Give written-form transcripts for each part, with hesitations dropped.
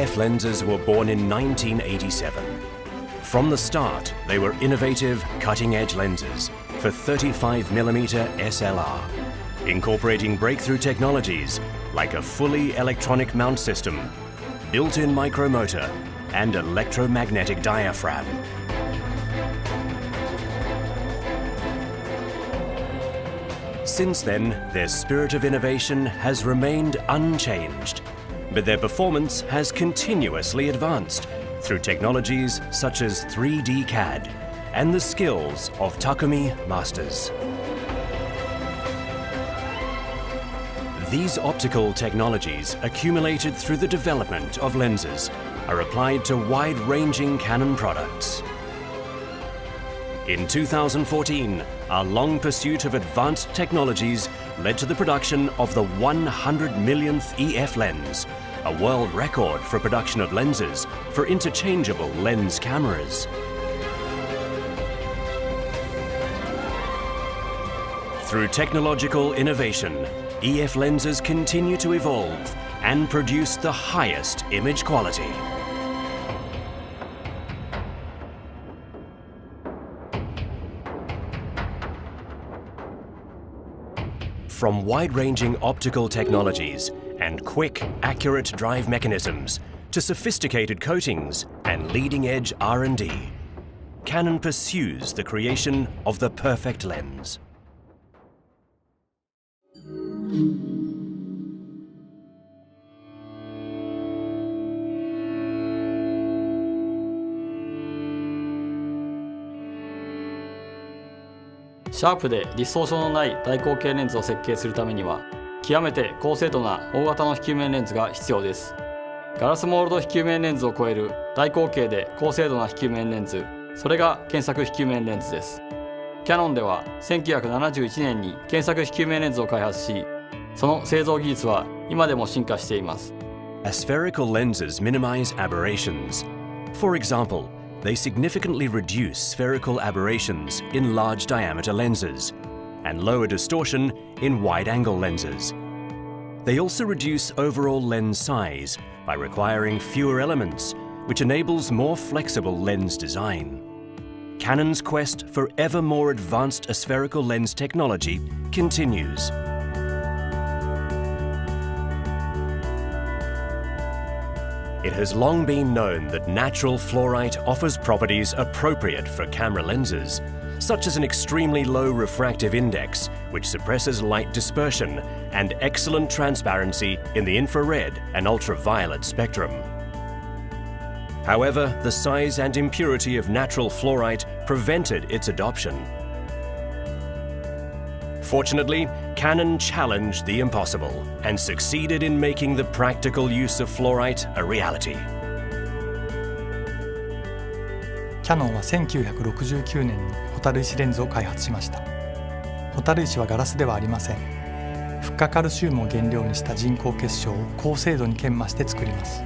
EF lenses were born in 1987. From the start, they were innovative, cutting-edge lenses for 35mm SLR, incorporating breakthrough technologies like a fully electronic mount system, built-in micromotor, and electromagnetic diaphragm. Since then, their spirit of innovation has remained unchanged, but their performance has continuously advanced through technologies such as 3D CAD and the skills of Takumi masters. These optical technologies, accumulated through the development of lenses, are applied to wide-ranging Canon products. In 2014, our long pursuit of advanced technologies led to the production of the 100 millionth EF lens, a world record for production of lenses for interchangeable lens cameras. Through technological innovation, EF lenses continue to evolve and produce the highest image quality. From wide-ranging optical technologies and quick, accurate drive mechanisms to sophisticated coatings and leading-edge R&D, Canon pursues the creation of the perfect lens.シャープでディストーションのない大口径レンズを設計するためには、極めて高精度な大型の非球面レンズが必要です。ガラスモールド非球面レンズを超える大口径で高精度な非球面レンズ、それが検索非球面レンズです。キヤノンでは1971年に検索非球面レンズを開発し、その製造技術は今でも進化しています。Aspherical lenses minimize aberrations. For example, they significantly reduce spherical aberrations in large diameter lenses and lower distortion in wide-angle lenses. They also reduce overall lens size by requiring fewer elements, which enables more flexible lens design. Canon's quest for ever more advanced aspherical lens technology continues. It has long been known that natural fluorite offers properties appropriate for camera lenses, such as an extremely low refractive index, which suppresses light dispersion, and excellent transparency in the infrared and ultraviolet spectrum. However, the size and impurity of natural fluorite prevented its adoption. Fortunately, Canon challenged the impossible and succeeded in making the practical use of fluorite a reality. キヤノンは1969年にホタル石レンズを開発しました。ホタル石はガラスではありません。フッ化カルシウムを原料にした人工結晶を高精度に研磨して作ります。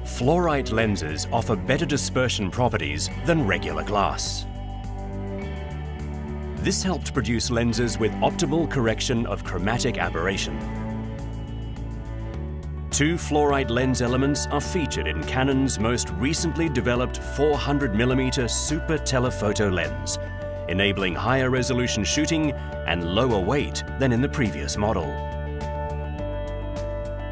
Fluorite lenses offer better dispersion properties than regular glass. This helped produce lenses with optimal correction of chromatic aberration. Two fluorite lens elements are featured in Canon's most recently developed 400mm super telephoto lens, enabling higher resolution shooting and lower weight than in the previous model.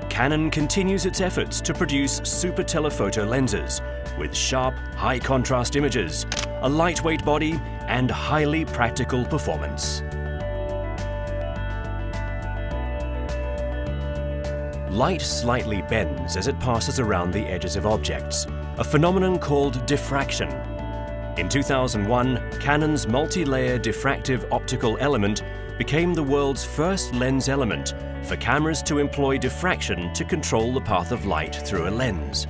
Canon continues its efforts to produce super telephoto lenses with sharp, high-contrast images, a lightweight body, and highly practical performance. Light slightly bends as it passes around the edges of objects, a phenomenon called diffraction. In 2001, Canon's multi-layer diffractive optical element became the world's first lens element for cameras to employ diffraction to control the path of light through a lens.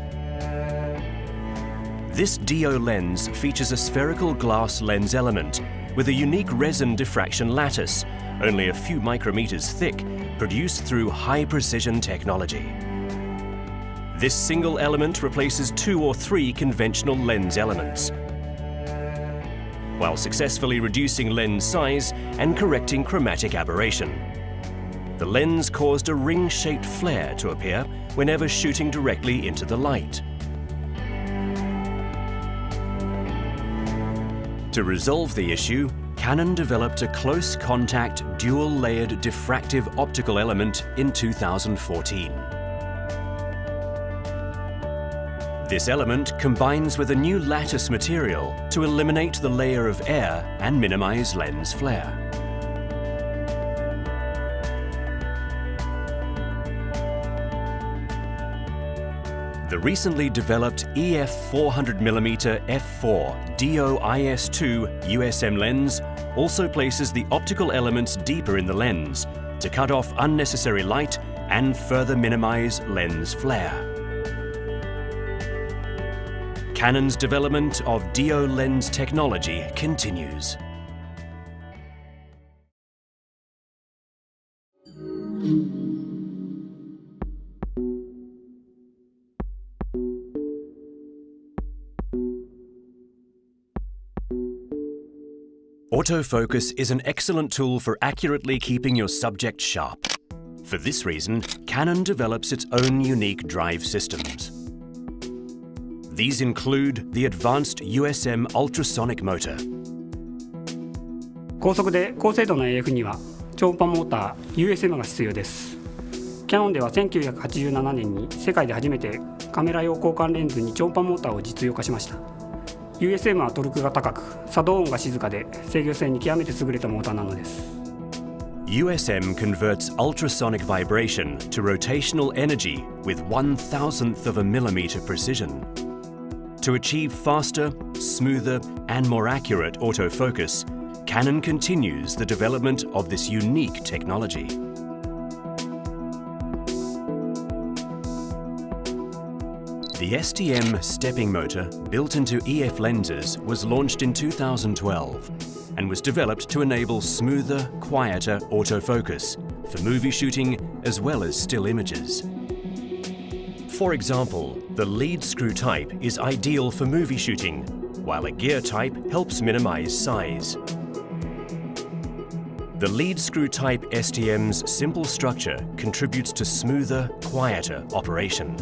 This DO lens features a spherical glass lens element with a unique resin diffraction lattice, only a few micrometers thick, produced through high-precision technology. This single element replaces 2 or 3 conventional lens elements, while successfully reducing lens size and correcting chromatic aberration. The lens caused a ring-shaped flare to appear whenever shooting directly into the light. To resolve the issue, Canon developed a close contact dual-layered diffractive optical element in 2014. This element combines with a new lattice material to eliminate the layer of air and minimize lens flare. The recently developed EF 400mm f4 DO-IS2 USM lens also places the optical elements deeper in the lens to cut off unnecessary light and further minimize lens flare. Canon's development of DO lens technology continues. Autofocus is an excellent tool for accurately keeping your subject sharp. For this reason, Canon develops its own unique drive systems. These include the advanced USM ultrasonic motor. 高速で高精度な AF には超音波モーター USM が必要です。キヤノンでは1987年に世界で初めてカメラ用交換レンズに超音波モーターを実用化しました。USM はトルクが高く、作動音が静かで制御性に極めて優れたモーターなのです。USM converts ultrasonic vibration to rotational energy with 1,000th of a millimeter precision. To achieve faster, smoother, and more accurate autofocus, Canon continues the development of this unique technology. The STM stepping motor built into EF lenses was launched in 2012 and was developed to enable smoother, quieter autofocus for movie shooting as well as still images. For example, the lead screw type is ideal for movie shooting, while a gear type helps minimize size. The lead screw type STM's simple structure contributes to smoother, quieter operation.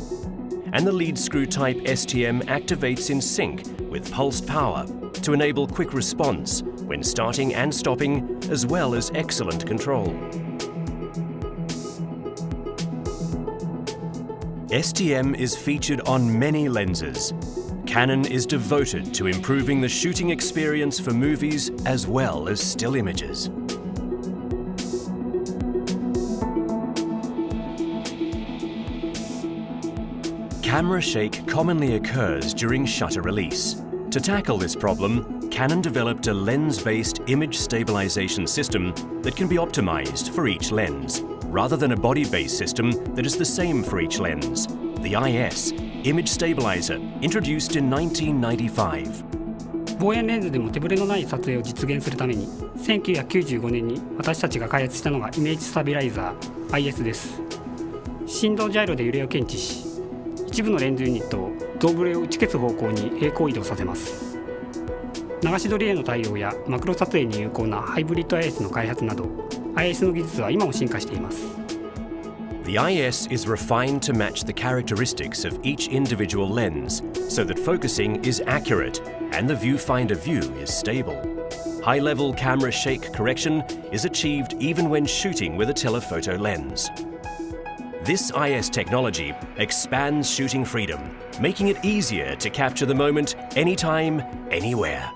And the lead screw type STM activates in sync with pulsed power to enable quick response when starting and stopping, as well as excellent control. STM is featured on many lenses. Canon is devoted to improving the shooting experience for movies as well as still images. Camera shake commonly occurs during shutter release. To tackle this problem, Canon developed a lens-based image stabilization system that can be optimized for each lens, rather than a body-based system that is the same for each lens. The IS, Image Stabilizer, introduced in 1995. 望遠レンズでも手ぶれのない撮影を実現するために1995年に私たちが開発したのがイメージスタビライザー IS です。振動ジャイロで揺れを検知し、一部のレンズユニットを胴ぶれを打ち消す方向に平行移動させます。流し撮りへの対応やマクロ撮影に有効なハイブリッド IS の開発など IS の技術は今も進化しています。The IS is refined to match the characteristics of each individual lens so that focusing is accurate and the viewfinder view is stable. High-level camera shake correction is achieved even when shooting with a telephoto lens. This IS technology expands shooting freedom, making it easier to capture the moment anytime, anywhere.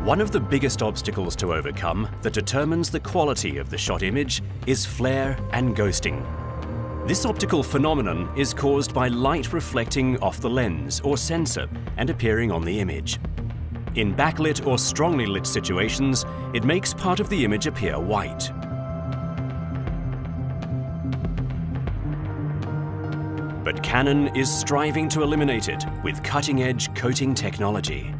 One of the biggest obstacles to overcome that determines the quality of the shot image is flare and ghosting. This optical phenomenon is caused by light reflecting off the lens or sensor and appearing on the image. In backlit or strongly lit situations, it makes part of the image appear white. But Canon is striving to eliminate it with cutting-edge coating technology.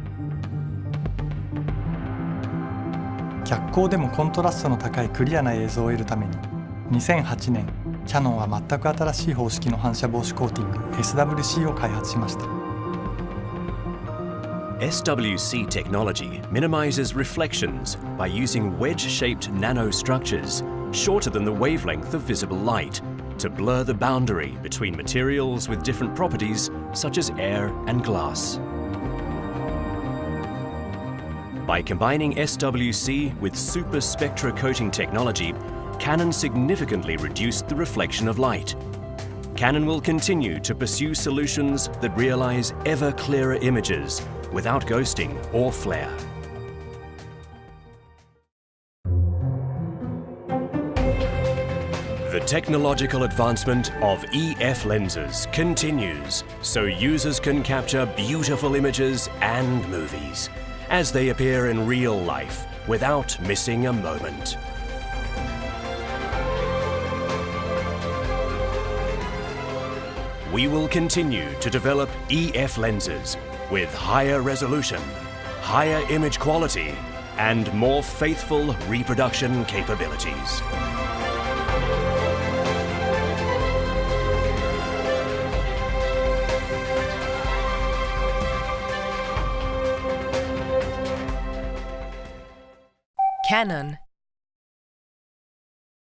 逆光でもコントラストの高いクリアな映像を得るために2008年キャノンは全く新しい方式の反射防止コーティング SWC を開発しました。SWC technology minimizes reflections by using wedge-shaped nanostructures shorter than the wavelength of visible light to blur the boundary between materials with different properties such as air and glass. By combining SWC with super spectra coating technology, Canon significantly reduced the reflection of light. Canon will continue to pursue solutions that realize ever clearer images without ghosting or flare. The technological advancement of EF lenses continues so users can capture beautiful images and movies as they appear in real life without missing a moment. We will continue to develop EF lenses with higher resolution, higher image quality, and more faithful reproduction capabilities. Canon